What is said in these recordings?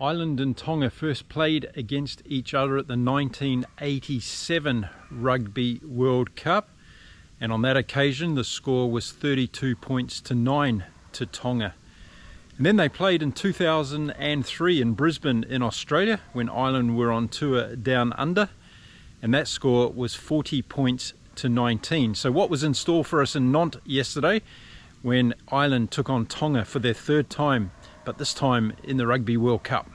Ireland and Tonga first played against each other at the 1987 Rugby World Cup, and on that occasion the score was 32 points to 9 to Tonga. And then they played in 2003 in Brisbane in Australia when Ireland were on tour down under, and that score was 40 points to 19. So what was in store for us in Nantes yesterday when Ireland took on Tonga for their third time, but this time in the Rugby World Cup.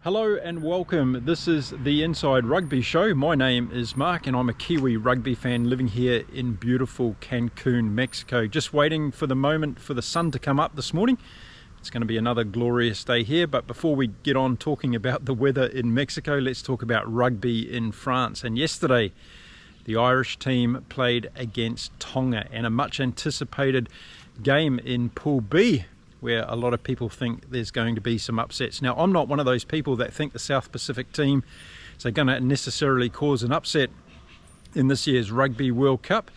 Hello and welcome. This is the Inside Rugby Show. My name is Mark and I'm a Kiwi rugby fan living here in beautiful Cancun, Mexico. Just waiting for the moment for the sun to come up this morning. It's going to be another glorious day here, but before we get on talking about the weather in Mexico, let's talk about rugby in France. And yesterday, the Irish team played against Tonga and a much anticipated game in Pool B, where a lot of people think there's going to be some upsets. Now, I'm not one of those people that think the South Pacific team is going to necessarily cause an upset in this year's Rugby World Cup.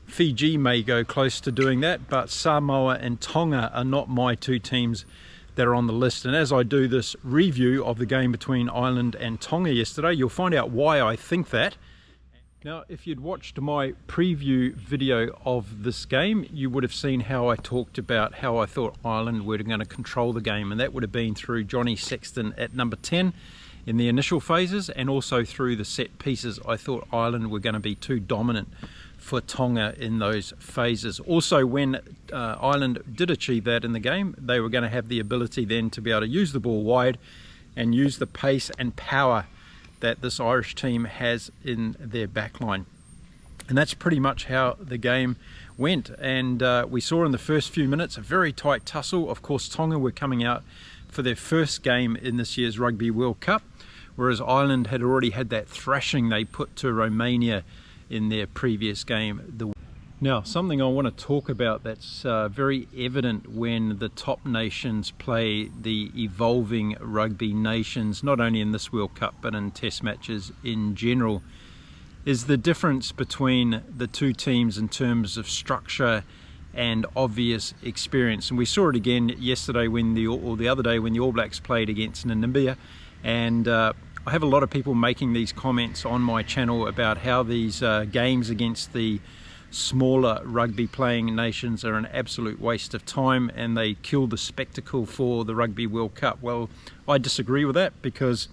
Fiji may go close to doing that, but Samoa and Tonga are not my two teams that are on the list. And as I do this review of the game between Ireland and Tonga yesterday, you'll find out why I think that. Now, if you'd watched my preview video of this game, you would have seen how I talked about how I thought Ireland were going to control the game, and that would have been through Johnny Sexton at number 10 in the initial phases, and also through the set pieces. I thought Ireland were going to be too dominant for Tonga in those phases. Also, when Ireland did achieve that in the game, they were going to have the ability then to be able to use the ball wide and use the pace and power that this Irish team has in their backline. And that's pretty much how the game went. And we saw in the first few minutes a very tight tussle. Of course, Tonga were coming out for their first game in this year's Rugby World Cup, whereas Ireland had already had that thrashing they put to Romania in their previous game. Now, something I want to talk about that's very evident when the top nations play the evolving rugby nations, not only in this World Cup but in test matches in general, is the difference between the two teams in terms of structure and obvious experience. And we saw it again yesterday or the other day when the All Blacks played against Namibia. And I have a lot of people making these comments on my channel about how these games against the smaller rugby playing nations are an absolute waste of time and they kill the spectacle for the Rugby World Cup. Well, I disagree with that, because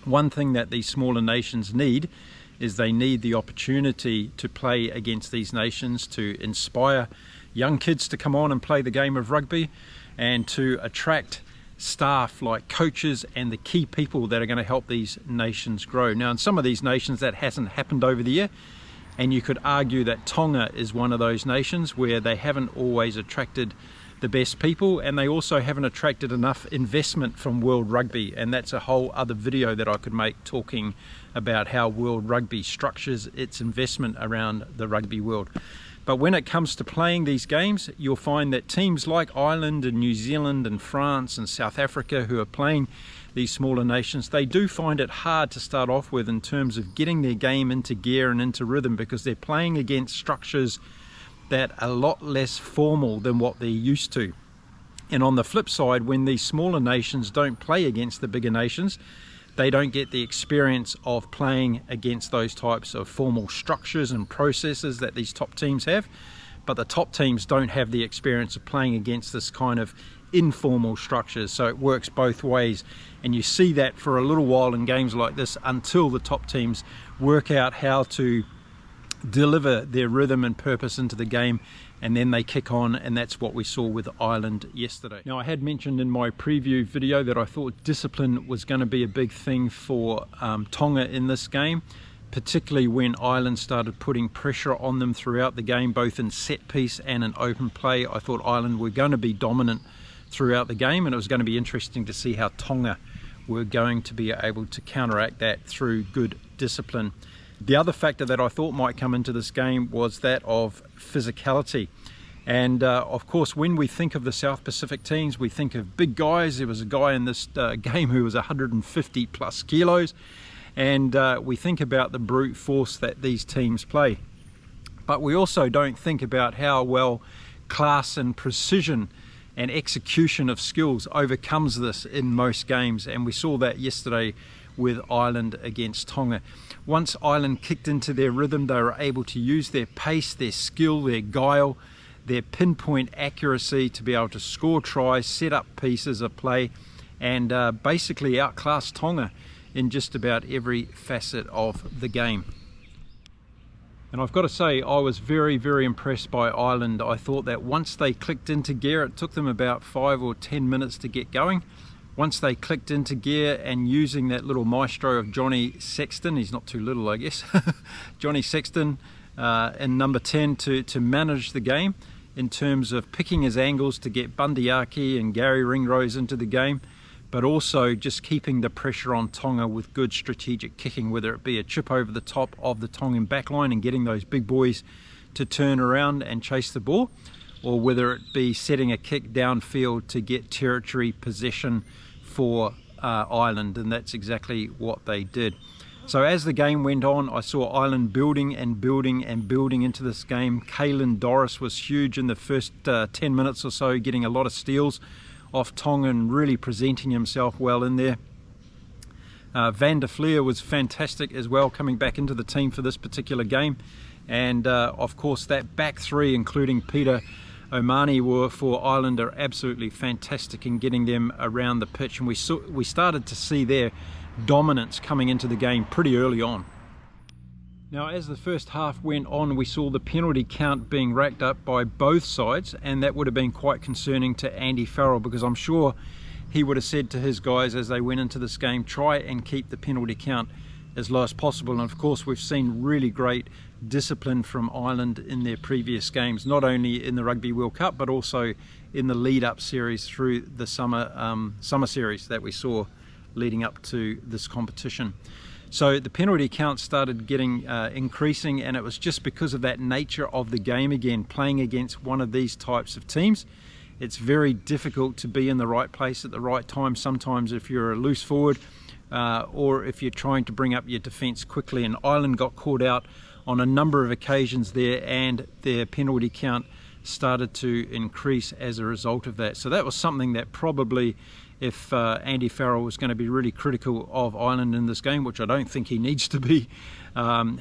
one thing that these smaller nations need is they need the opportunity to play against these nations, to inspire young kids to come on and play the game of rugby, and to attract staff like coaches and the key people that are going to help these nations grow. Now, in some of these nations that hasn't happened over the year, and you could argue that Tonga is one of those nations where they haven't always attracted the best people, and they also haven't attracted enough investment from World Rugby, and that's a whole other video that I could make talking about how World Rugby structures its investment around the rugby world. But when it comes to playing these games, you'll find that teams like Ireland and New Zealand and France and South Africa, who are playing these smaller nations, they do find it hard to start off with in terms of getting their game into gear and into rhythm, because they're playing against structures that are a lot less formal than what they're used to. And on the flip side, when these smaller nations don't play against the bigger nations, they don't get the experience of playing against those types of formal structures and processes that these top teams have. But the top teams don't have the experience of playing against this kind of informal structures. So it works both ways. And you see that for a little while in games like this until the top teams work out how to deliver their rhythm and purpose into the game, and then they kick on, and that's what we saw with Ireland yesterday. Now, I had mentioned in my preview video that I thought discipline was going to be a big thing for Tonga in this game, particularly when Ireland started putting pressure on them throughout the game, both in set piece and in open play. I thought Ireland were going to be dominant throughout the game, and it was going to be interesting to see how Tonga were going to be able to counteract that through good discipline. The other factor that I thought might come into this game was that of physicality. And of course, when we think of the South Pacific teams, we think of big guys. There was a guy in this game who was 150 plus kilos. and we think about the brute force that these teams play. But we also don't think about how well class and precision and execution of skills overcomes this in most games, and we saw that yesterday with Ireland against Tonga. Once Ireland kicked into their rhythm, they were able to use their pace, their skill, their guile, their pinpoint accuracy to be able to score tries, set up pieces of play, and basically outclass Tonga in just about every facet of the game. And I've got to say, I was very, very impressed by Ireland. I thought that once they clicked into gear, it took them about 5 or 10 minutes to get going. Once they clicked into gear and using that little maestro of Johnny Sexton, he's not too little I guess, Johnny Sexton in number 10 to manage the game in terms of picking his angles to get Bundyaki and Gary Ringrose into the game, but also just keeping the pressure on Tonga with good strategic kicking, whether it be a chip over the top of the Tongan backline and getting those big boys to turn around and chase the ball, or whether it be setting a kick downfield to get territory possession for Ireland, and that's exactly what they did. So as the game went on, I saw Ireland building and building and building into this game. Caelan Doris was huge in the first 10 minutes or so, getting a lot of steals off Tonga and really presenting himself well in there. Van der Fleer was fantastic as well, coming back into the team for this particular game. And of course that back three, including Peter O'Mahony, were for Ireland are absolutely fantastic in getting them around the pitch. And we started to see their dominance coming into the game pretty early on. Now, as the first half went on, we saw the penalty count being racked up by both sides, and that would have been quite concerning to Andy Farrell, because I'm sure he would have said to his guys as they went into this game, try and keep the penalty count as low as possible. And of course, we've seen really great discipline from Ireland in their previous games, not only in the Rugby World Cup, but also in the lead-up series through the summer series that we saw leading up to this competition. So the penalty count started getting increasing, and it was just because of that nature of the game again, playing against one of these types of teams. It's very difficult to be in the right place at the right time sometimes if you're a loose forward or if you're trying to bring up your defence quickly, and Ireland got caught out on a number of occasions there, and their penalty count started to increase as a result of that. So that was something that probably, if Andy Farrell was going to be really critical of Ireland in this game, which I don't think he needs to be,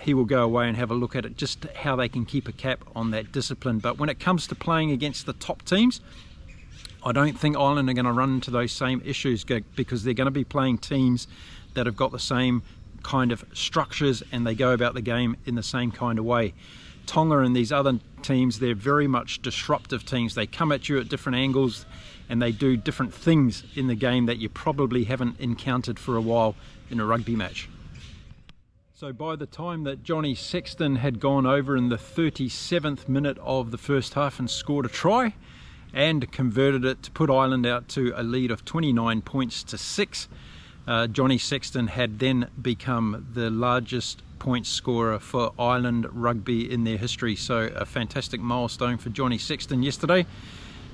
he will go away and have a look at it, just how they can keep a cap on that discipline. But when it comes to playing against the top teams, I don't think Ireland are going to run into those same issues, because they're going to be playing teams that have got the same kind of structures and they go about the game in the same kind of way. Tonga and these other teams, they're very much disruptive teams. They come at you at different angles and they do different things in the game that you probably haven't encountered for a while in a rugby match. So by the time that Johnny Sexton had gone over in the 37th minute of the first half and scored a try and converted it to put Ireland out to a lead of 29 points to 6, Johnny Sexton had then become the largest point scorer for Ireland rugby in their history. So a fantastic milestone for Johnny Sexton yesterday.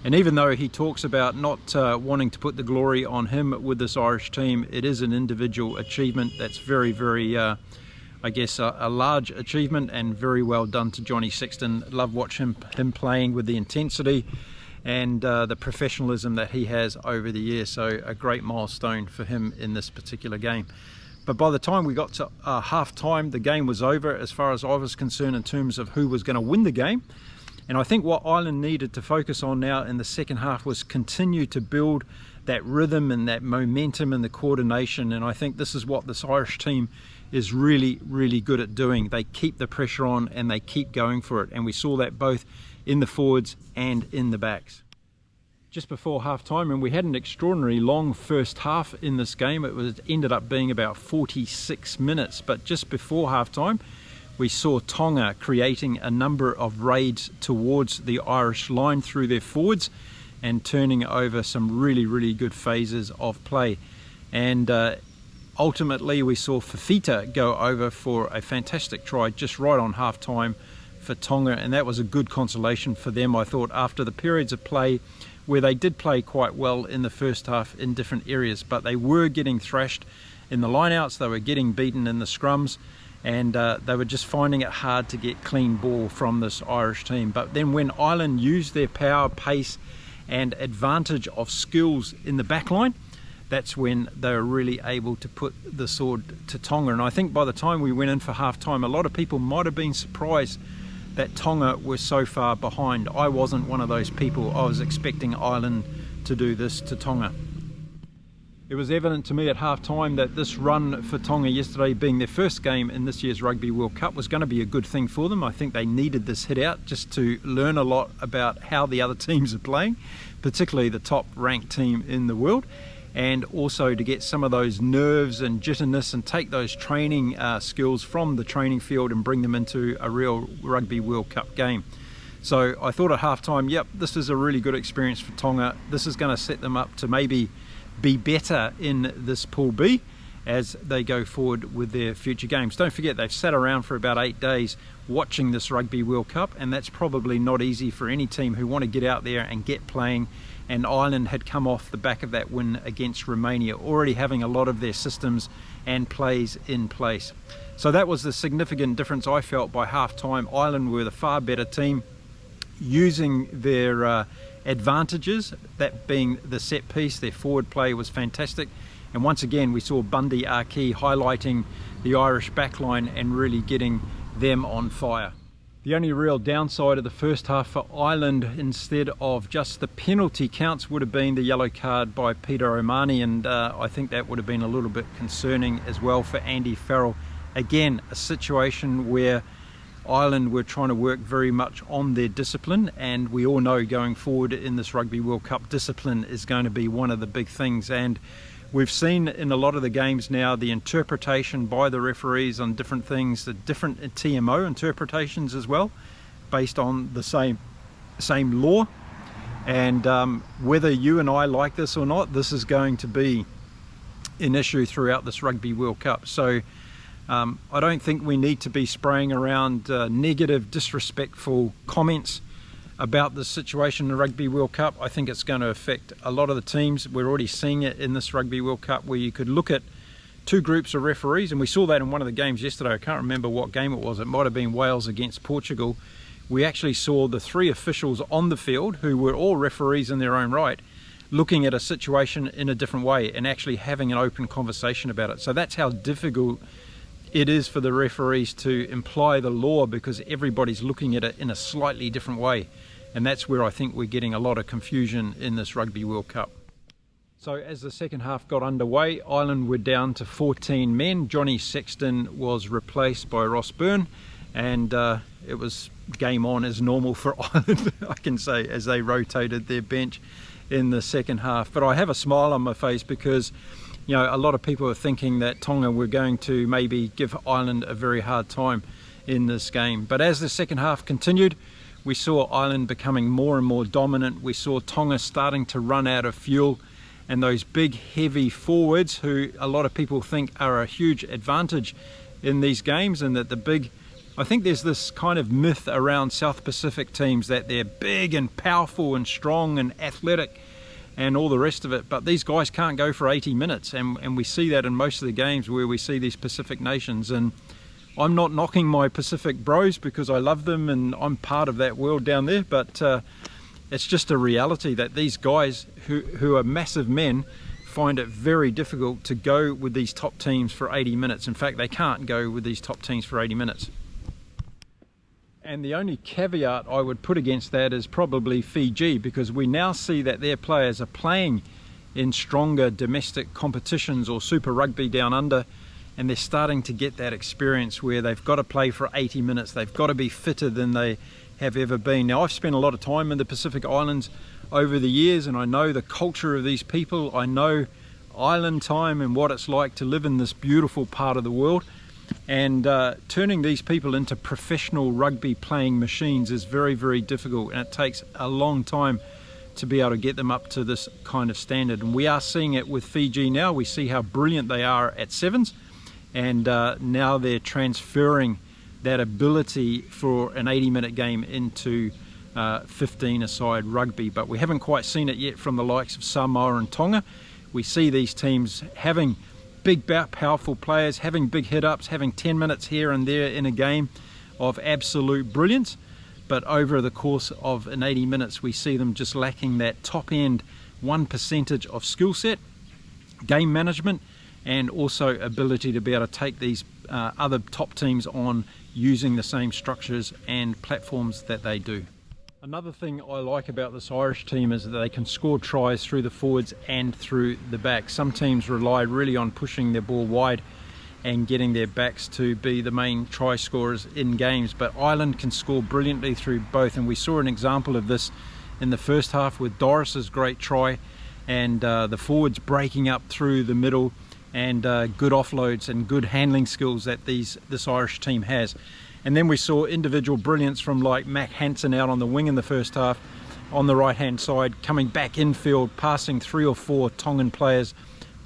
And even though he talks about not wanting to put the glory on him with this Irish team, it is an individual achievement that's very, very, I guess, a large achievement, and very well done to Johnny Sexton. Love watching him playing with the intensity and the professionalism that he has over the years. So a great milestone for him in this particular game. But by the time we got to half-time, the game was over as far as I was concerned in terms of who was going to win the game. And I think what Ireland needed to focus on now in the second half was continue to build that rhythm and that momentum and the coordination. And I think this is what this Irish team is really, really good at doing. They keep the pressure on and they keep going for it. And we saw that both in the forwards and in the backs. Just before half-time, and we had an extraordinary long first half in this game. It ended up being about 46 minutes. But just before half-time, we saw Tonga creating a number of raids towards the Irish line through their forwards and turning over some really, really good phases of play. And ultimately, we saw Fifita go over for a fantastic try just right on half-time for Tonga, and that was a good consolation for them, I thought, after the periods of play where they did play quite well in the first half in different areas, but they were getting thrashed in the lineouts, they were getting beaten in the scrums, and they were just finding it hard to get clean ball from this Irish team. But then when Ireland used their power, pace and advantage of skills in the back line, that's when they were really able to put the sword to Tonga. And I think by the time we went in for half time, a lot of people might have been surprised that Tonga were so far behind. I wasn't one of those people. I was expecting Ireland to do this to Tonga. It was evident to me at half time that this run for Tonga yesterday, being their first game in this year's Rugby World Cup, was going to be a good thing for them. I think they needed this hit out just to learn a lot about how the other teams are playing, particularly the top ranked team in the world, and also to get some of those nerves and jitterness and take those training skills from the training field and bring them into a real Rugby World Cup game. So I thought at half time, yep, this is a really good experience for Tonga. This is going to set them up to maybe be better in this Pool B as they go forward with their future games. Don't forget, they've sat around for about 8 days watching this Rugby World Cup, and that's probably not easy for any team who want to get out there and get playing. And Ireland had come off the back of that win against Romania, already having a lot of their systems and plays in place. So that was the significant difference I felt by half time. Ireland were the far better team, using their advantages, that being the set piece. Their forward play was fantastic, and once again we saw Bundy Archie highlighting the Irish backline and really getting them on fire. The only real downside of the first half for Ireland, instead of just the penalty counts, would have been the yellow card by Peter O'Mahony, and I think that would have been a little bit concerning as well for Andy Farrell. Again, a situation where Ireland were trying to work very much on their discipline, and we all know going forward in this Rugby World Cup, discipline is going to be one of the big things. And we've seen in a lot of the games now the interpretation by the referees on different things, the different TMO interpretations as well, based on the same law. And whether you and I like this or not, this is going to be an issue throughout this Rugby World Cup. So I don't think we need to be spraying around negative, disrespectful comments about the situation in the Rugby World Cup. I think it's going to affect a lot of the teams. We're already seeing it in this Rugby World Cup, where you could look at two groups of referees, and we saw that in one of the games yesterday. I can't remember what game it was. It might have been Wales against Portugal. We actually saw the three officials on the field, who were all referees in their own right, looking at a situation in a different way and actually having an open conversation about it. So that's how difficult it is for the referees to imply the law, because everybody's looking at it in a slightly different way. And that's where I think we're getting a lot of confusion in this Rugby World Cup. So as the second half got underway, Ireland were down to 14 men. Johnny Sexton was replaced by Ross Byrne, and it was game on as normal for Ireland, I can say, as they rotated their bench in the second half. But I have a smile on my face because, you know, a lot of people are thinking that Tonga were going to maybe give Ireland a very hard time in this game. But as the second half continued, we saw Ireland becoming more and more dominant. We saw Tonga starting to run out of fuel, and those big heavy forwards, who a lot of people think are a huge advantage in these games, and that I think there's this kind of myth around South Pacific teams that they're big and powerful and strong and athletic and all the rest of it, but these guys can't go for 80 minutes, and we see that in most of the games where we see these Pacific nations. And I'm not knocking my Pacific bros, because I love them and I'm part of that world down there, but it's just a reality that these guys who are massive men find it very difficult to go with these top teams for 80 minutes. In fact, they can't go with these top teams for 80 minutes. And the only caveat I would put against that is probably Fiji, because we now see that their players are playing in stronger domestic competitions or Super Rugby down under, and they're starting to get that experience where they've got to play for 80 minutes. They've got to be fitter than they have ever been. Now, I've spent a lot of time in the Pacific Islands over the years, and I know the culture of these people. I know island time and what it's like to live in this beautiful part of the world. And turning these people into professional rugby playing machines is very, very difficult, and it takes a long time to be able to get them up to this kind of standard. And we are seeing it with Fiji now. We see how brilliant they are at sevens, and now they're transferring that ability for an 80-minute game into 15-a-side rugby. But we haven't quite seen it yet from the likes of Samoa and Tonga. We see these teams having big, powerful players, having big hit-ups, having 10 minutes here and there in a game of absolute brilliance. But over the course of an 80 minutes, we see them just lacking that top-end 1% of skill set, game management, and also ability to be able to take these other top teams on using the same structures and platforms that they do. Another thing I like about this Irish team is that they can score tries through the forwards and through the backs. Some teams rely really on pushing their ball wide and getting their backs to be the main try scorers in games, but Ireland can score brilliantly through both, and we saw an example of this in the first half with Doris's great try and the forwards breaking up through the middle, and good offloads and good handling skills that this Irish team has. And then we saw individual brilliance from like Mac Hansen out on the wing in the first half on the right hand side, coming back infield, passing 3 or 4 Tongan players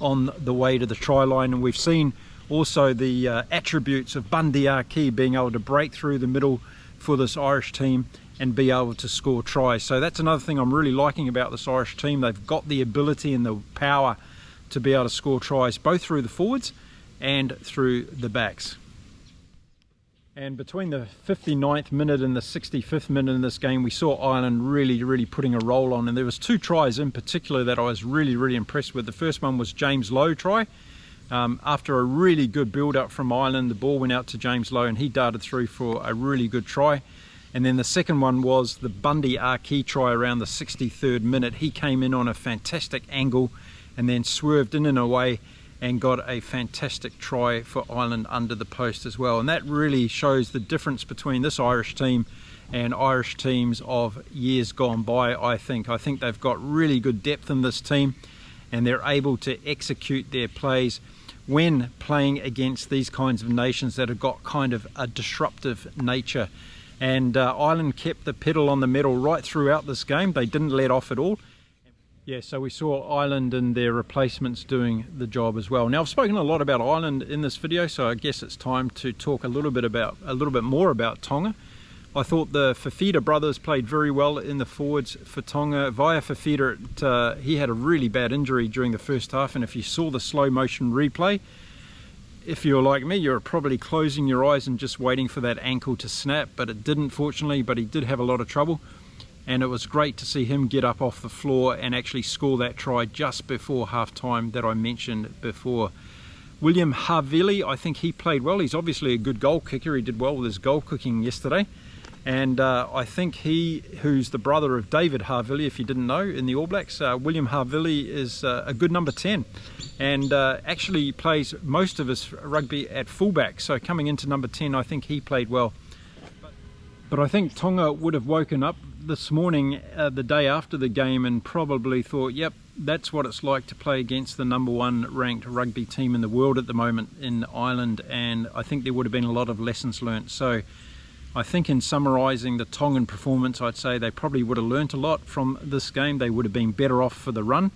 on the way to the try line. And we've seen also the attributes of Bundy Aki being able to break through the middle for this Irish team and be able to score tries. So that's another thing I'm really liking about this Irish team. They've got the ability and the power to be able to score tries both through the forwards and through the backs. And between the 59th minute and the 65th minute in this game, we saw Ireland really putting a roll on, and there was 2 tries in particular that I was really impressed with. The first one was James Lowe try. After a really good build-up from Ireland, the ball went out to James Lowe and he darted through for a really good try. And then the second one was the Bundy Aki try around the 63rd minute. He came in on a fantastic angle and then swerved in and away and got a fantastic try for Ireland under the post as well. And that really shows the difference between this Irish team and Irish teams of years gone by, I think. I think they've got really good depth in this team, and they're able to execute their plays when playing against these kinds of nations that have got kind of a disruptive nature. And Ireland kept the pedal on the metal right throughout this game. They didn't let off at all. Yeah, so we saw Ireland and their replacements doing the job as well. Now, I've spoken a lot about Ireland in this video, so I guess it's time to talk a little bit more about Tonga. I thought the Fifita brothers played very well in the forwards for Tonga. Via Fifita, he had a really bad injury during the first half, and if you saw the slow motion replay, if you're like me, you're probably closing your eyes and just waiting for that ankle to snap, but it didn't, fortunately, but he did have a lot of trouble. And it was great to see him get up off the floor and actually score that try just before half-time that I mentioned before. William Havili, I think he played well. He's obviously a good goal kicker. He did well with his goal kicking yesterday. And I think who's the brother of David Havili, if you didn't know, in the All Blacks, William Havili is a good number 10 and actually plays most of his rugby at fullback. So coming into number 10, I think he played well. But I think Tonga would have woken up this morning, the day after the game, and probably thought, yep, that's what it's like to play against the #1 ranked rugby team in the world at the moment in Ireland. And I think there would have been a lot of lessons learnt. So I think in summarising the Tongan performance, I'd say they probably would have learnt a lot from this game. They would have been better off for the run,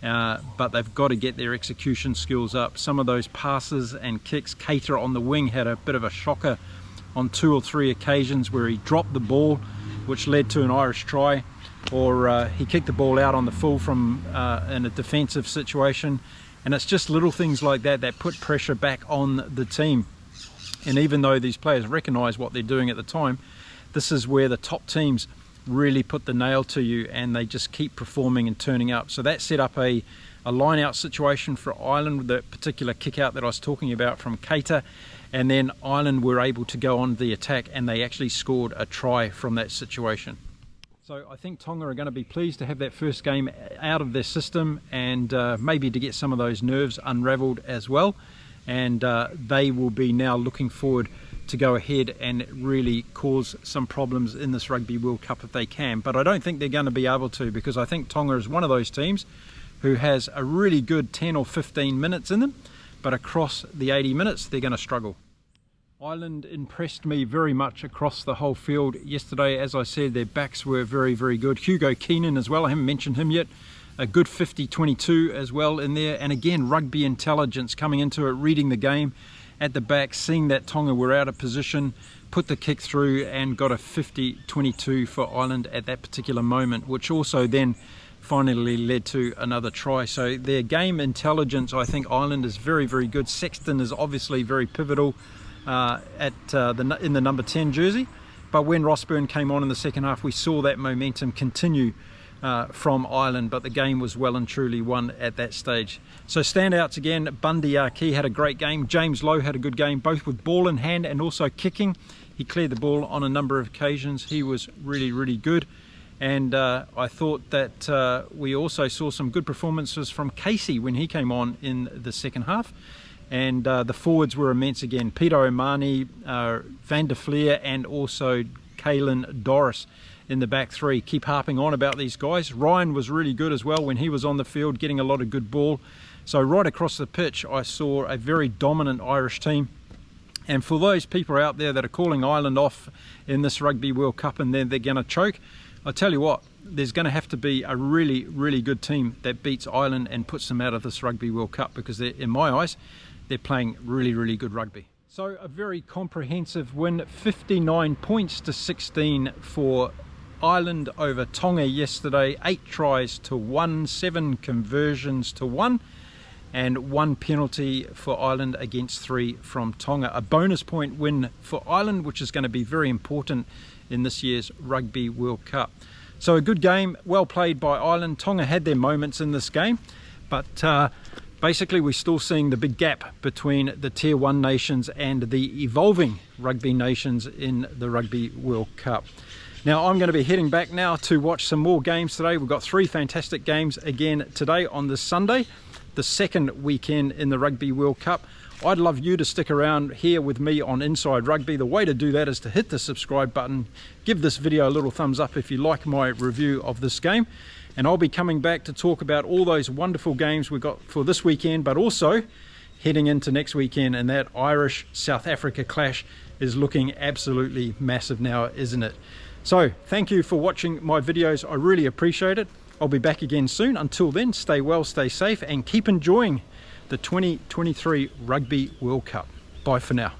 but they've got to get their execution skills up. Some of those passes and kicks, Keita on the wing had a bit of a shocker on 2 or 3 occasions where he dropped the ball, which led to an Irish try, or he kicked the ball out on the full from in a defensive situation. And it's just little things like that that put pressure back on the team. And even though these players recognise what they're doing at the time, this is where the top teams really put the nail to you, and they just keep performing and turning up. So that set up a line-out situation for Ireland with that particular kick-out that I was talking about from Keita. And then Ireland were able to go on the attack, and they actually scored a try from that situation. So I think Tonga are going to be pleased to have that first game out of their system, and maybe to get some of those nerves unravelled as well. And they will be now looking forward to go ahead and really cause some problems in this Rugby World Cup if they can. But I don't think they're going to be able to, because I think Tonga is one of those teams who has a really good 10 or 15 minutes in them, but across the 80 minutes they're going to struggle. Ireland impressed me very much across the whole field yesterday. As I said, their backs were very good. Hugo Keenan as well, I haven't mentioned him yet. A good 50-22 as well in there. And again, rugby intelligence coming into it, reading the game at the back, seeing that Tonga were out of position, put the kick through and got a 50-22 for Ireland at that particular moment, which also then finally led to another try. So their game intelligence, I think Ireland is very, very good. Sexton is obviously very pivotal in the number 10 jersey. But when Rossburn came on in the second half, we saw that momentum continue from Ireland, but the game was well and truly won at that stage. So standouts again, Bundy Aki had a great game. James Lowe had a good game, both with ball in hand and also kicking. He cleared the ball on a number of occasions. He was really, really good. And I thought that we also saw some good performances from Casey when he came on in the second half. And the forwards were immense again. Peter O'Mani, Van der Fleer, and also Caelan Doris in the back three. Keep harping on about these guys. Ryan was really good as well when he was on the field, getting a lot of good ball. So right across the pitch, I saw a very dominant Irish team. And for those people out there that are calling Ireland off in this Rugby World Cup and then they're going to choke, I tell you what, there's going to have to be a really, really good team that beats Ireland and puts them out of this Rugby World Cup, because in my eyes, they're playing really, really good rugby. So a very comprehensive win, 59 points to 16 for Ireland over Tonga yesterday. 8 tries to 1, 7 conversions to 1, and 1 penalty for Ireland against 3 from Tonga. A bonus point win for Ireland, which is going to be very important in this year's Rugby World Cup. So a good game, well played by Ireland. Tonga had their moments in this game, but basically we're still seeing the big gap between the Tier 1 nations and the evolving rugby nations in the Rugby World Cup. Now I'm going to be heading back now to watch some more games today. We've got 3 fantastic games again today on this Sunday, the second weekend in the Rugby World Cup. I'd love you to stick around here with me on Inside Rugby. The way to do that is to hit the subscribe button, give this video a little thumbs up if you like my review of this game, and I'll be coming back to talk about all those wonderful games we've got for this weekend, but also heading into next weekend, and that Irish-South Africa clash is looking absolutely massive now, isn't it? So thank you for watching my videos. I really appreciate it. I'll be back again soon. Until then, stay well, stay safe, and keep enjoying the 2023 Rugby World Cup. Bye for now.